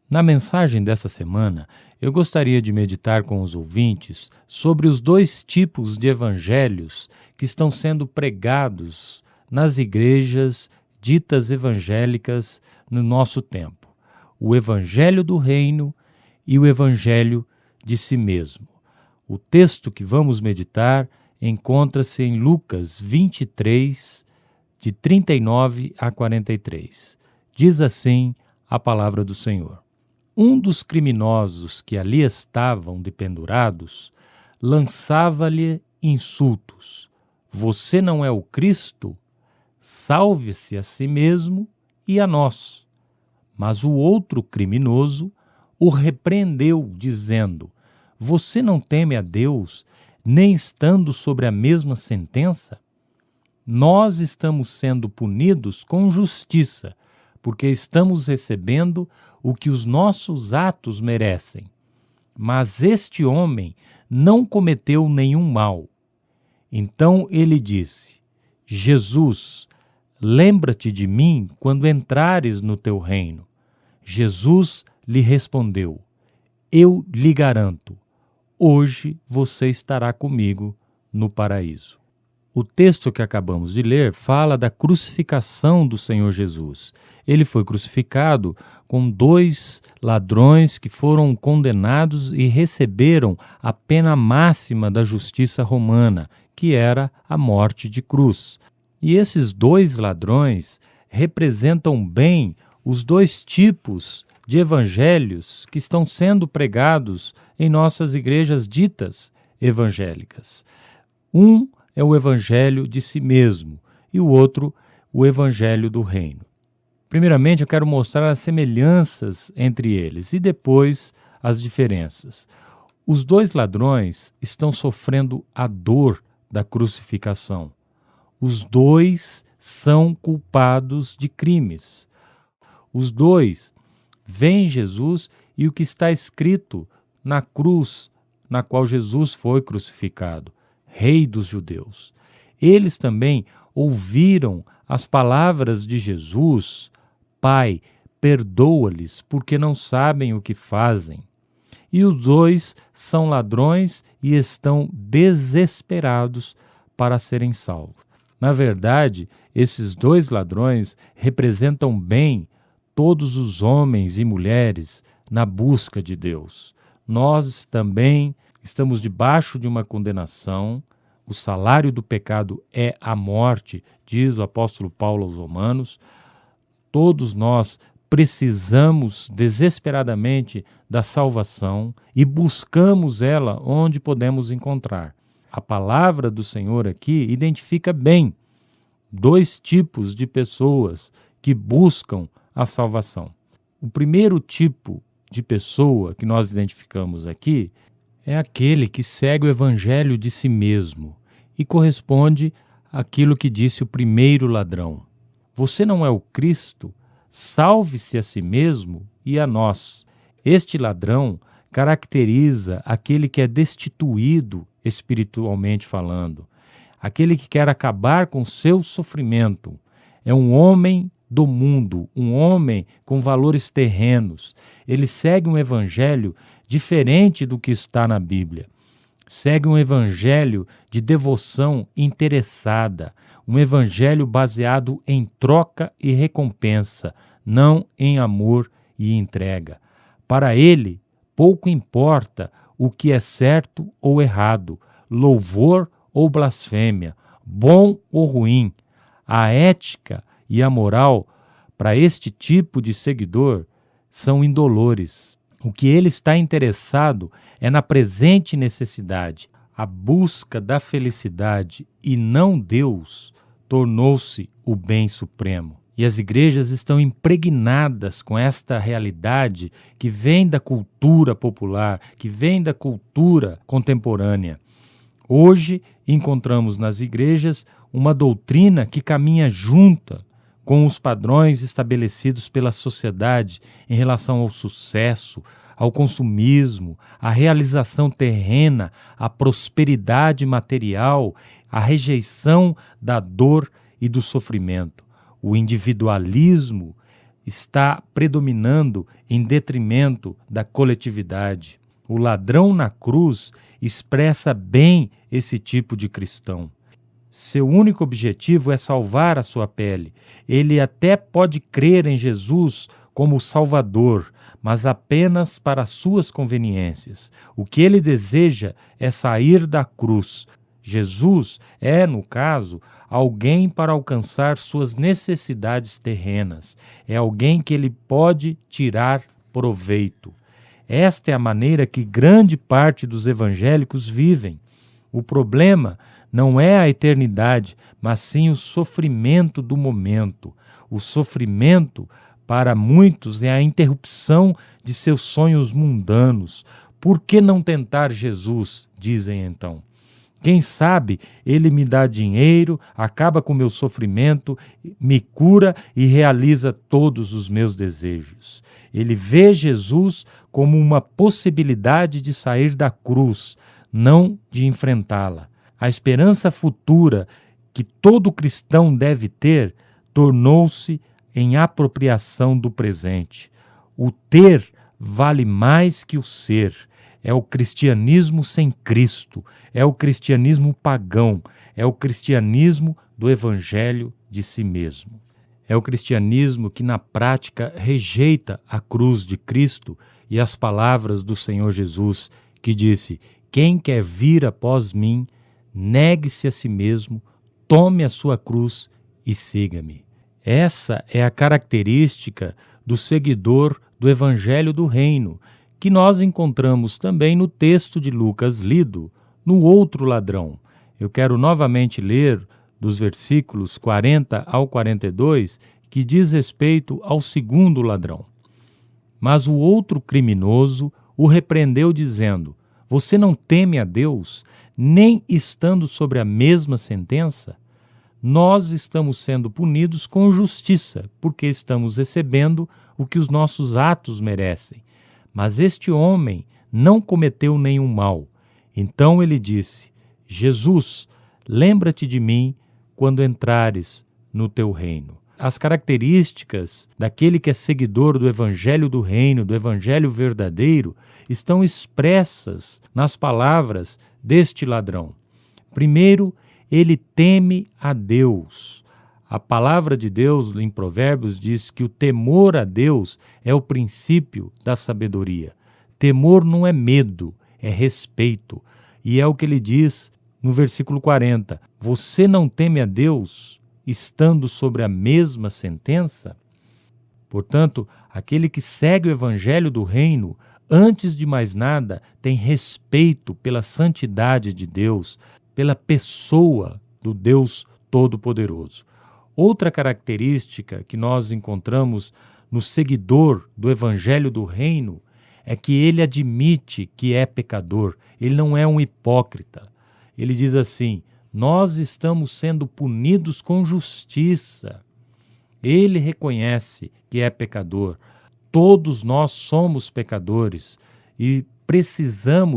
Na mensagem dessa semana, eu gostaria de meditar com os ouvintes sobre os dois tipos de evangelhos que estão sendo pregados nas igrejas ditas evangélicas no nosso tempo: o evangelho do reino e o evangelho de si mesmo. O texto que vamos meditar encontra-se em Lucas 23, de 39 a 43. Diz assim a palavra do Senhor: Um dos criminosos que ali estavam dependurados lançava-lhe insultos. Você não é o Cristo? Salve-se a si mesmo e a nós. Mas o outro criminoso o repreendeu, dizendo: Você não teme a Deus, nem estando sobre a mesma sentença? Nós estamos sendo punidos com justiça, porque estamos recebendo o que os nossos atos merecem. Mas este homem não cometeu nenhum mal. Então ele disse: Jesus, lembra-te de mim quando entrares no teu reino. Jesus lhe respondeu: Eu lhe garanto, hoje você estará comigo no paraíso. O texto que acabamos de ler fala da crucificação do Senhor Jesus. Ele foi crucificado com dois ladrões que foram condenados e receberam a pena máxima da justiça romana, que era a morte de cruz. E esses dois ladrões representam bem os dois tipos de evangelhos que estão sendo pregados em nossas igrejas ditas evangélicas. Um é o evangelho de si mesmo e o outro, o evangelho do reino. Primeiramente, eu quero mostrar as semelhanças entre eles e depois as diferenças. Os dois ladrões estão sofrendo a dor da crucificação. Os dois são culpados de crimes. Os dois veem Jesus e o que está escrito na cruz na qual Jesus foi crucificado: Rei dos Judeus. Eles também ouviram as palavras de Jesus: Pai, perdoa-lhes, porque não sabem o que fazem. E os dois são ladrões e estão desesperados para serem salvos. Na verdade, esses dois ladrões representam bem todos os homens e mulheres na busca de Deus. Nós também estamos debaixo de uma condenação. O salário do pecado é a morte, diz o apóstolo Paulo aos Romanos. Todos nós precisamos desesperadamente da salvação e buscamos ela onde podemos encontrar. A palavra do Senhor aqui identifica bem dois tipos de pessoas que buscam a salvação. O primeiro tipo de pessoa que nós identificamos aqui é aquele que segue o evangelho de si mesmo e corresponde àquilo que disse o primeiro ladrão: Você não é o Cristo? Salve-se a si mesmo e a nós. Este ladrão caracteriza aquele que é destituído espiritualmente falando, aquele que quer acabar com seu sofrimento. É um homem do mundo, um homem com valores terrenos. Ele segue um evangelho diferente do que está na Bíblia. Segue um evangelho de devoção interessada, um evangelho baseado em troca e recompensa, não em amor e entrega. Para ele, pouco importa o que é certo ou errado, louvor ou blasfêmia, bom ou ruim. A ética e a moral, para este tipo de seguidor, são indolores. O que ele está interessado é na presente necessidade. A busca da felicidade e não Deus tornou-se o bem supremo. E as igrejas estão impregnadas com esta realidade que vem da cultura popular, que vem da cultura contemporânea. Hoje encontramos nas igrejas uma doutrina que caminha junta com os padrões estabelecidos pela sociedade em relação ao sucesso, ao consumismo, à realização terrena, à prosperidade material, à rejeição da dor e do sofrimento. O individualismo está predominando em detrimento da coletividade. O ladrão na cruz expressa bem esse tipo de cristão. Seu único objetivo é salvar a sua pele. Ele até pode crer em Jesus como Salvador, mas apenas para suas conveniências. O que ele deseja é sair da cruz. Jesus é, no caso, alguém para alcançar suas necessidades terrenas. É alguém que ele pode tirar proveito. Esta é a maneira que grande parte dos evangélicos vivem. O problema não é a eternidade, mas sim o sofrimento do momento. O sofrimento, para muitos, é a interrupção de seus sonhos mundanos. Por que não tentar Jesus? Dizem então. Quem sabe ele me dá dinheiro, acaba com meu sofrimento, me cura e realiza todos os meus desejos. Ele vê Jesus como uma possibilidade de sair da cruz, não de enfrentá-la. A esperança futura que todo cristão deve ter tornou-se em apropriação do presente. O ter vale mais que o ser. É o cristianismo sem Cristo, é o cristianismo pagão, é o cristianismo do evangelho de si mesmo. É o cristianismo que na prática rejeita a cruz de Cristo e as palavras do Senhor Jesus, que disse: "Quem quer vir após mim, negue-se a si mesmo, tome a sua cruz e siga-me." Essa é a característica do seguidor do Evangelho do Reino, que nós encontramos também no texto de Lucas lido, no outro ladrão. Eu quero novamente ler dos versículos 40 ao 42, que diz respeito ao segundo ladrão. Mas o outro criminoso o repreendeu, dizendo: "Você não teme a Deus, nem estando sobre a mesma sentença? Nós estamos sendo punidos com justiça, porque estamos recebendo o que os nossos atos merecem. Mas este homem não cometeu nenhum mal." Então ele disse: "Jesus, lembra-te de mim quando entrares no teu reino." As características daquele que é seguidor do Evangelho do Reino, do Evangelho verdadeiro, estão expressas nas palavras deste ladrão. Primeiro, ele teme a Deus. A palavra de Deus em Provérbios diz que o temor a Deus é o princípio da sabedoria. Temor não é medo, é respeito. E é o que ele diz no versículo 40. "Você não teme a Deus, estando sobre a mesma sentença?" Portanto, aquele que segue o evangelho do reino, antes de mais nada, tem respeito pela santidade de Deus, pela pessoa do Deus Todo-Poderoso. Outra característica que nós encontramos no seguidor do Evangelho do Reino é que ele admite que é pecador, ele não é um hipócrita. Ele diz assim: "Nós estamos sendo punidos com justiça." Ele reconhece que é pecador. Todos nós somos pecadores e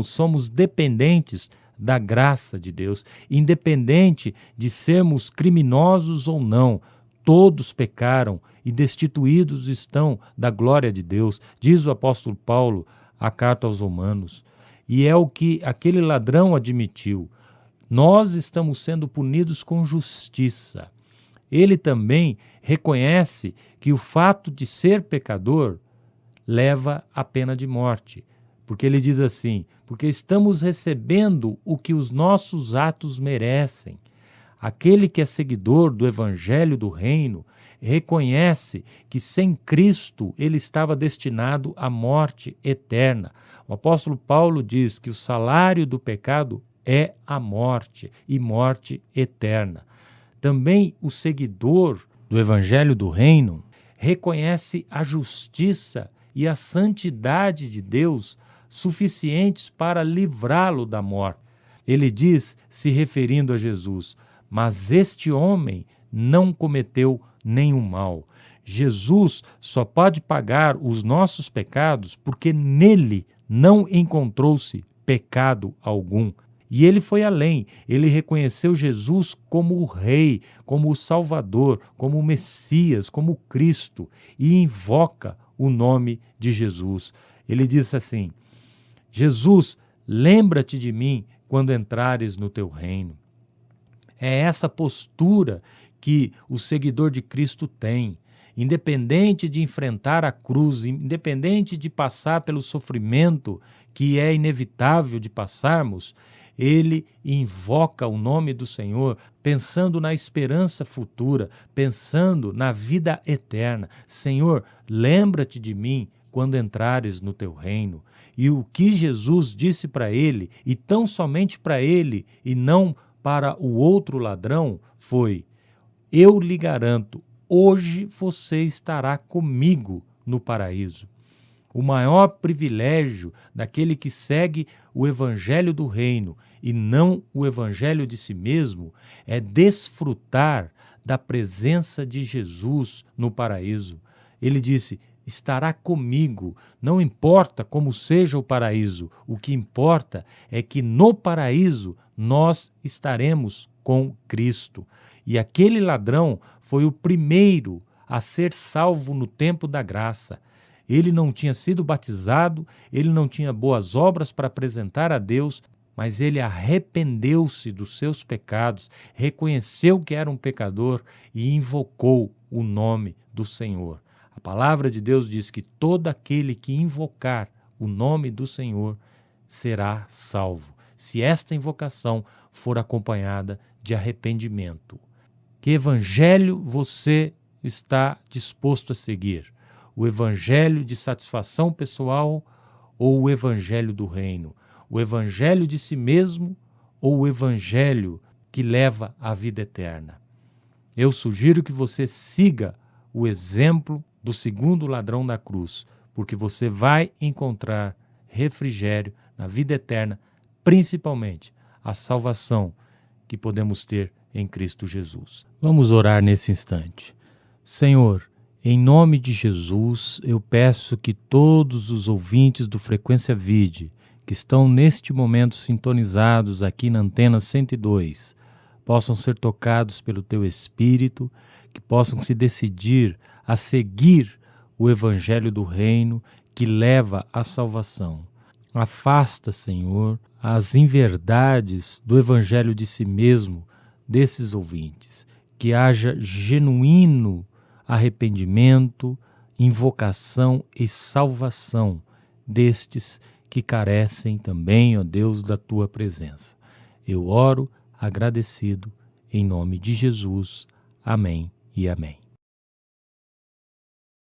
somos dependentes da graça de Deus, independente de sermos criminosos ou não. Todos pecaram e destituídos estão da glória de Deus, diz o apóstolo Paulo, a carta aos Romanos. E é o que aquele ladrão admitiu. Nós estamos sendo punidos com justiça. Ele também reconhece que o fato de ser pecador leva à pena de morte. Porque ele diz assim: "Porque estamos recebendo o que os nossos atos merecem." Aquele que é seguidor do Evangelho do Reino reconhece que sem Cristo ele estava destinado à morte eterna. O apóstolo Paulo diz que o salário do pecado é a morte, e morte eterna. Também o seguidor do Evangelho do Reino reconhece a justiça e a santidade de Deus suficientes para livrá-lo da morte. Ele diz, se referindo a Jesus: "Mas este homem não cometeu nenhum mal." Jesus só pode pagar os nossos pecados porque nele não encontrou-se pecado algum. E ele foi além, ele reconheceu Jesus como o Rei, como o Salvador, como o Messias, como o Cristo, e invoca o nome de Jesus. Ele disse assim: Jesus, lembra-te de mim quando entrares no teu reino. É essa postura que o seguidor de Cristo tem. Independente de enfrentar a cruz, independente de passar pelo sofrimento que é inevitável de passarmos, ele invoca o nome do Senhor, pensando na esperança futura, pensando na vida eterna. Senhor, lembra-te de mim quando entrares no teu reino. E o que Jesus disse para ele, e tão somente para ele, e não para o outro ladrão, foi: eu lhe garanto, hoje você estará comigo no paraíso. O maior privilégio daquele que segue o evangelho do reino e não o evangelho de si mesmo é desfrutar da presença de Jesus no paraíso. Ele disse: estará comigo, não importa como seja o paraíso, o que importa é que no paraíso nós estaremos com Cristo. E aquele ladrão foi o primeiro a ser salvo no tempo da graça. Ele não tinha sido batizado, ele não tinha boas obras para apresentar a Deus, mas ele arrependeu-se dos seus pecados, reconheceu que era um pecador e invocou o nome do Senhor. A palavra de Deus diz que todo aquele que invocar o nome do Senhor será salvo, se esta invocação for acompanhada de arrependimento. Que evangelho você está disposto a seguir? O evangelho de satisfação pessoal ou o evangelho do reino? O evangelho de si mesmo ou o evangelho que leva à vida eterna? Eu sugiro que você siga o exemplo do segundo ladrão da cruz, porque você vai encontrar refrigério na vida eterna, principalmente a salvação que podemos ter em Cristo Jesus. Vamos orar nesse instante. Senhor, em nome de Jesus, eu peço que todos os ouvintes do Frequência Vide, que estão neste momento sintonizados aqui na Antena 102, possam ser tocados pelo Teu Espírito, que possam se decidir a seguir o Evangelho do Reino que leva à salvação. Afasta, Senhor, as inverdades do Evangelho de si mesmo desses ouvintes, que haja genuíno arrependimento, invocação e salvação destes que carecem também, ó Deus, da Tua presença. Eu oro agradecido em nome de Jesus. Amém e amém.